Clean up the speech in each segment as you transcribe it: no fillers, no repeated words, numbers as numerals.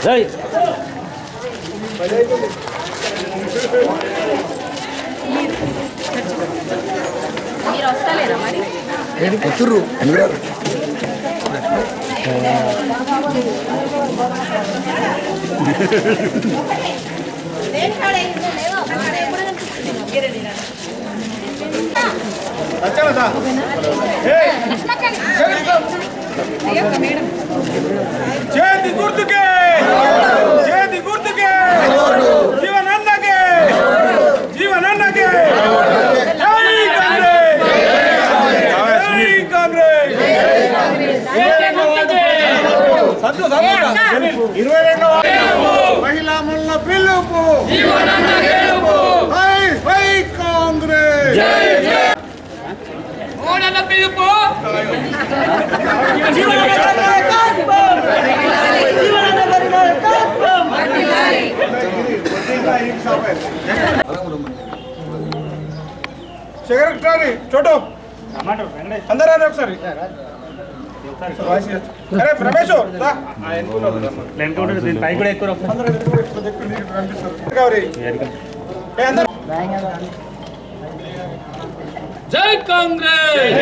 జై మీరు వస్తలేరా మరి కూతురు చేతి గుర్తుకే చేతి గుర్తుకే జీవనన్నకే జీవనన్నకే జై కాంగ్రెస్ జై కాంగ్రెస్ 22 మహిళా మల్ల పిలుపు జీవనన్న గెలుపు జై కాంగ్రెస్ జై జై ఓడల పిలుపు సెక్రటరీ చోటు అందరూ ఒకసారి అరే రమేష్ జై కాంగ్రెస్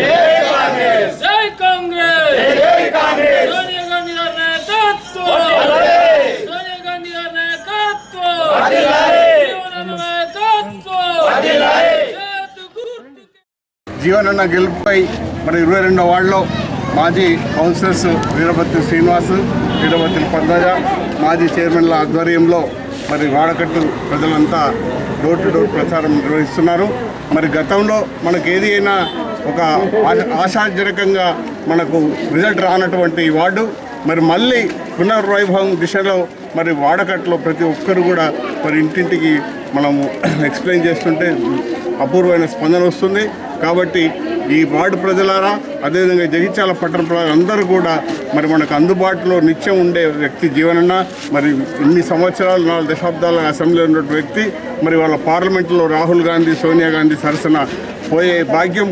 జై కాంగ్రెస్ జై కాంగ్రెస్ సోనియా గాంధీ గారి నాయకత్వం సోనియా గాంధీ గారి నాయకత్వం జీవనన్న నాయకత్వం జీవనన్న గెలుపుపై మరి 22వ వార్డులో మాజీ కౌన్సిలర్స్ వీరభద్రి శ్రీనివాస్, వీరభద్రి పద్మజ, మాజీ చైర్మన్ల ఆధ్వర్యంలో మరి వాడకట్టు ప్రజలంతా డోర్ టు డోర్ ప్రచారం నిర్వహిస్తున్నారు. మరి గతంలో మనకు ఏది అయినా ఒక ఆశాజనకంగా మనకు రిజల్ట్ రానటువంటి వార్డు మరి మళ్ళీ పునర్వైభవం దిశలో మరి వాడకట్లో ప్రతి ఒక్కరు కూడా మరి ఇంటింటికి మనము ఎక్స్ప్లెయిన్ చేస్తుంటే అపూర్వమైన స్పందన వస్తుంది. కాబట్టి ఈ వార్డు ప్రజలారా, అదేవిధంగా జగిత్యాల పట్టణ ప్రజలందరూ కూడా మరి మనకు అందుబాటులో నిత్యం ఉండే వ్యక్తి జీవనన్న. మరి ఇన్ని సంవత్సరాలు 4 దశాబ్దాల అసెంబ్లీలో ఉన్న వ్యక్తి మరి వాళ్ళ పార్లమెంట్లో రాహుల్ గాంధీ, సోనియా గాంధీ సరసన పోయే భాగ్యం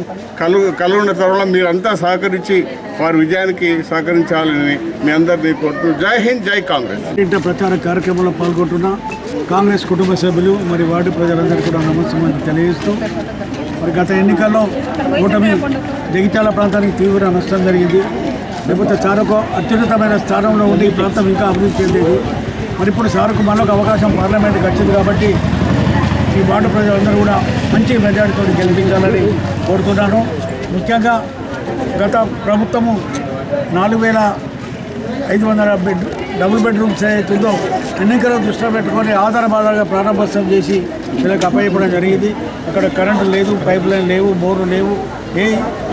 కలుగున్న తరుణంలో మీరంతా సహకరించి వారి విజయానికి సహకరించాలని మీ అందరినీ కోరుతూ జై హింద్, జై కాంగ్రెస్. ఇంటర్ ప్రచార కార్యక్రమంలో పాల్గొంటున్న కాంగ్రెస్ కుటుంబ సభ్యులు మరి వార్డు ప్రజలందరికీ కూడా నమస్కారం తెలియజేస్తూ, మరి గత ఎన్నికల్లో ఓటమి జగిత్యాల ప్రాంతానికి తీవ్ర నష్టం జరిగింది. లేకపోతే సారుకు అత్యున్నతమైన స్థానంలో ఉండి ఈ ప్రాంతం ఇంకా అభివృద్ధి చెందేది. మరి ఇప్పుడు సారుకు మరొక అవకాశం పార్లమెంట్కి వచ్చింది కాబట్టి ఈ వార్డు ప్రజలందరూ కూడా మంచి మెజారిటీతో గెలిపించాలని కోరుతున్నాను. ముఖ్యంగా గత ప్రభుత్వము 4,500 డబుల్ బెడ్రూమ్స్ ఏదైతుందో ఎన్నికల దృష్టిలో పెట్టుకొని ఆధారబాధాలుగా ప్రారంభోత్సవం చేసి వీళ్ళకి అప్పచెప్పడం జరిగింది. అక్కడ కరెంటు లేదు, పైప్ లైన్ లేవు, బోర్లు లేవు, ఏ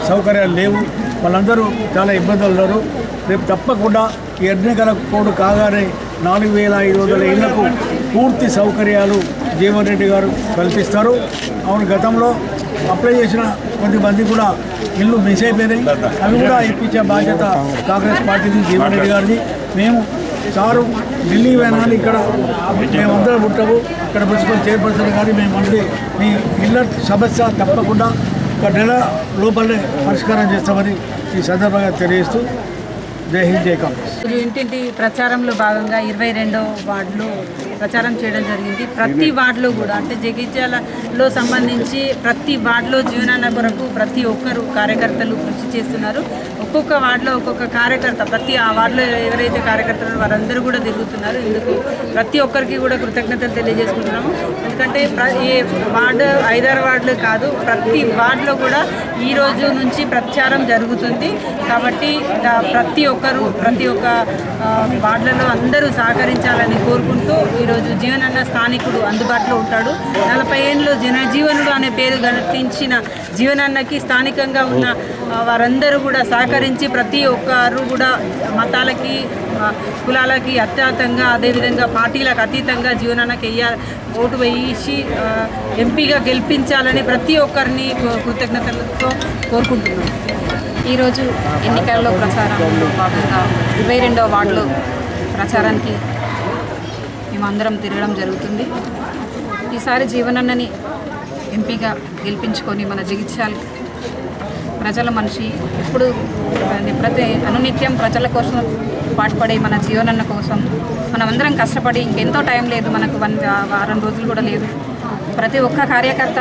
సౌకర్యాలు లేవు. వాళ్ళందరూ చాలా ఇబ్బందులు ఉన్నారు. రేపు తప్పకుండా ఈ ఎన్నికల కోడ్ కాగానే 4,500 ఇళ్లకు పూర్తి సౌకర్యాలు జీవన్ రెడ్డి గారు కల్పిస్తారు. అవును, గతంలో అప్లై చేసిన కొంతమంది కూడా ఇల్లు మిస్ అయిపోయినాయి. అవి కూడా ఇప్పించే బాధ్యత కాంగ్రెస్ పార్టీది, జీవన్ రెడ్డి గారిది. మేము సారు ఢిల్లీ వేనాలి, ఇక్కడ మేమందరం ఉంటాము, ఇక్కడ మున్సిపల్ చైర్పర్సన్ కానీ మేము అంటే మీ ఇళ్ళ సమస్య తప్పకుండా 1 నెల లోపలనే పరిష్కారం చేస్తామని ఈ సందర్భంగా తెలియజేస్తూ జై హింద్, జై కాంగ్రెస్. ఇంటింటి ప్రచారంలో భాగంగా 22వ వార్డులో ప్రచారం చేయడం జరిగింది. ప్రతి వార్డులో కూడా అంటే జగిత్యాలలో సంబంధించి ప్రతి వార్డులో జీవనాన్న కొరకు ప్రతి ఒక్కరు కార్యకర్తలు కృషి చేస్తున్నారు. ఒక్కొక్క వార్డులో ఒక్కొక్క కార్యకర్త, ప్రతి ఆ వార్డులో ఎవరైతే కార్యకర్తలు వారందరూ కూడా తిరుగుతున్నారు. ఇందుకు ప్రతి ఒక్కరికి కూడా కృతజ్ఞతలు తెలియజేసుకుంటున్నాము. ఎందుకంటే ఈ వార్డు 5-6 వార్డులు కాదు, ప్రతి వార్డులో కూడా ఈ రోజు నుంచి ప్రచారం జరుగుతుంది. కాబట్టి ప్రతి ఒక్క వార్డులలో అందరూ సహకరించాలని కోరుకుంటూ ఈరోజు జీవనన్న స్థానికుడు అందుబాటులో ఉంటాడు. 40 ఏళ్ళు జనజీవనుడు అనే పేరు గణించిన జీవనన్నకి స్థానికంగా ఉన్న వారందరూ కూడా సహకరించి ప్రతి ఒక్కరు కూడా మతాలకి, కులాలకి అత్యాతంగా, అదేవిధంగా పార్టీలకు అతీతంగా జీవనన్నకి ఓటు వేసి ఎంపీగా గెలిపించాలని ప్రతి ఒక్కరిని కృతజ్ఞతలతో కోరుకుంటున్నాం. ఈరోజు ఎన్నికల్లో ప్రచారంలో భాగంగా 22వ వార్డులో ప్రచారానికి మేమందరం తిరగడం జరుగుతుంది. ఈసారి జీవనన్నని ఎంపీగా గెలిపించుకొని మన జగిత్యాల ప్రజల మనిషి ఎప్పుడు ప్రతి అనునిత్యం ప్రజల కోసం పాటుపడే మన జీవనన్న కోసం మనమందరం కష్టపడి ఇంకెంతో టైం లేదు, మనకు వారం రోజులు కూడా లేదు. ప్రతి ఒక్క కార్యకర్త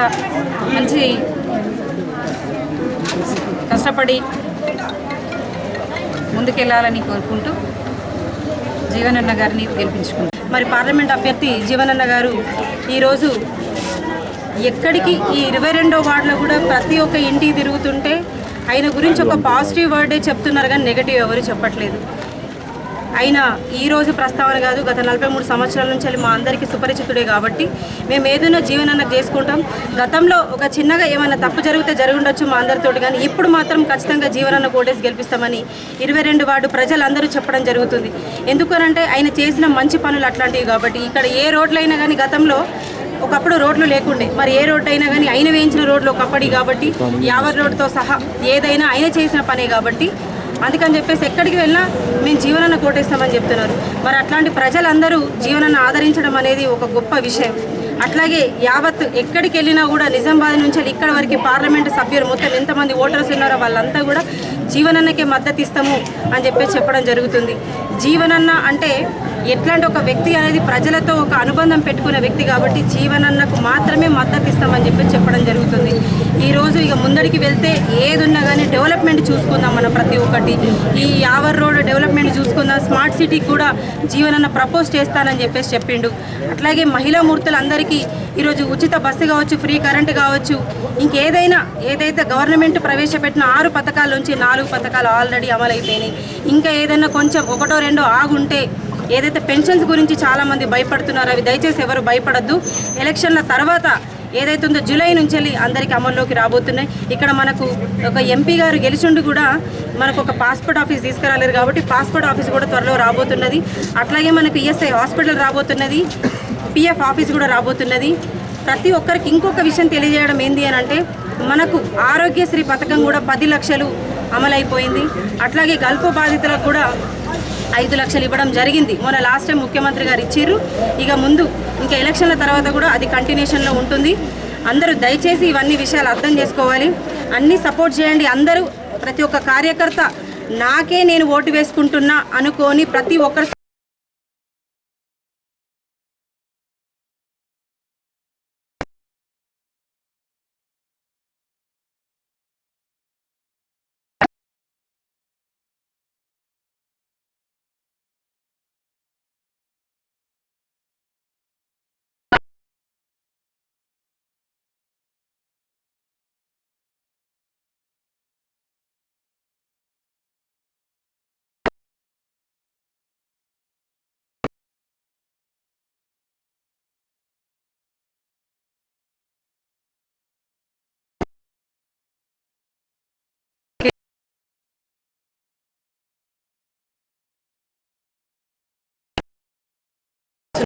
మంచి కష్టపడి ముందుకెళ్ళాలని కోరుకుంటూ జీవనన్న గారిని గెలిపించుకుంటాం. మరి పార్లమెంట్ అభ్యర్థి జీవనన్న గారు ఈరోజు ఎక్కడికి ఈ 22వ వార్డులో కూడా ప్రతి ఒక్క ఇంటికి తిరుగుతుంటే ఆయన గురించి ఒక పాజిటివ్ వర్డే చెప్తున్నారు, కానీ నెగటివ్ ఎవరు చెప్పట్లేదు. ఆయన ఈరోజు ప్రస్తావన కాదు, గత 43 సంవత్సరాల నుంచి మా అందరికీ సుపరిచితుడే కాబట్టి మేము ఏదైనా జీవనన్నకు చేసుకుంటాం. గతంలో ఒక చిన్నగా ఏమైనా తప్పు జరిగితే జరుగుండొచ్చు మా అందరితోటి, కానీ ఇప్పుడు మాత్రం ఖచ్చితంగా జీవనన్న కోటేసి గెలిపిస్తామని 22 వార్డు ప్రజలందరూ చెప్పడం జరుగుతుంది. ఎందుకనంటే ఆయన చేసిన మంచి పనులు అట్లాంటివి కాబట్టి. ఇక్కడ ఏ రోడ్లైనా కానీ గతంలో ఒకప్పుడు రోడ్లు లేకుండే, మరి ఏ రోడ్డు అయినా కానీ ఆయన వేయించిన రోడ్లు ఒకప్పటి కాబట్టి యావర్ రోడ్డుతో సహా ఏదైనా ఆయన చేసిన పనే కాబట్టి అందుకని చెప్పేసి ఎక్కడికి వెళ్ళినా మేము జీవనన్న కోటేస్తామని చెప్తున్నారు. మరి అట్లాంటి ప్రజలందరూ జీవనన్న ఆదరించడం అనేది ఒక గొప్ప విషయం. అట్లాగే యావత్ ఎక్కడికి వెళ్ళినా కూడా నిజామాబాద్ నుంచి ఇక్కడ వరకు పార్లమెంటు సభ్యులు మొత్తం ఎంతమంది ఓటర్స్ ఉన్నారో వాళ్ళంతా కూడా జీవనన్నకే మద్దతు ఇస్తాము అని చెప్పేసి చెప్పడం జరుగుతుంది. జీవనన్న అంటే ఎట్లాంటి ఒక వ్యక్తి అనేది ప్రజలతో ఒక అనుబంధం పెట్టుకునే వ్యక్తి కాబట్టి జీవనన్నకు మాత్రమే మద్దతు ఇస్తామని చెప్పి చెప్పడం జరుగుతుంది. ఈరోజు ఇక ముందడికి వెళ్తే ఏదున్నా కానీ డెవలప్మెంట్ చూసుకుందాం, మనం ప్రతి ఒక్కటి ఈ యావర్ రోడ్ డెవలప్మెంట్ చూసుకుందాం, స్మార్ట్ సిటీకి కూడా జీవనన్న ప్రపోజ్ చేస్తానని చెప్పేసి చెప్పిండు. అట్లాగే మహిళా మూర్తులందరికీ ఈరోజు ఉచిత బస్సు కావచ్చు, ఫ్రీ కరెంటు కావచ్చు, ఇంకేదైనా ఏదైతే గవర్నమెంట్ ప్రవేశపెట్టిన 6 పథకాల నుంచి 4 పథకాలు ఆల్రెడీ అమలైపోయినాయి. ఇంకా ఏదైనా కొంచెం 1-2 ఆగుంటే ఏదైతే పెన్షన్స్ గురించి చాలామంది భయపడుతున్నారో అవి దయచేసి ఎవరు భయపడద్దు. ఎలక్షన్ల తర్వాత ఏదైతే ఉందో జూలై నుంచి వెళ్ళి అందరికీ అమల్లోకి రాబోతున్నాయి. ఇక్కడ మనకు ఒక ఎంపీ గారు గెలిచిండు కూడా మనకు ఒక పాస్పోర్ట్ ఆఫీస్ తీసుకురాలేరు కాబట్టి పాస్పోర్ట్ ఆఫీస్ కూడా త్వరలో రాబోతున్నది. అట్లాగే మనకు ఈఎస్ఐ హాస్పిటల్ రాబోతున్నది, పిఎఫ్ ఆఫీస్ కూడా రాబోతున్నది. ప్రతి ఒక్కరికి ఇంకొక విషయం తెలియజేయడం ఏంది అని అంటే మనకు ఆరోగ్యశ్రీ పథకం కూడా 10 లక్షలు అమలైపోయింది. అట్లాగే గల్ఫ్ బాధితులకు కూడా 5 లక్షలు ఇవ్వడం జరిగింది. మొన్న లాస్ట్ టైం ముఖ్యమంత్రి గారు ఇచ్చిర్రు. ఇక ముందు ఇంకా ఎలక్షన్ల తర్వాత కూడా అది కంటిన్యూషన్లో ఉంటుంది. అందరూ దయచేసి ఇవన్నీ విషయాలు అర్థం చేసుకోవాలి, అన్నీ సపోర్ట్ చేయండి. అందరూ ప్రతి ఒక్క కార్యకర్త నాకే నేను ఓటు వేసుకుంటున్నా అనుకొని ప్రతి ఒక్కరు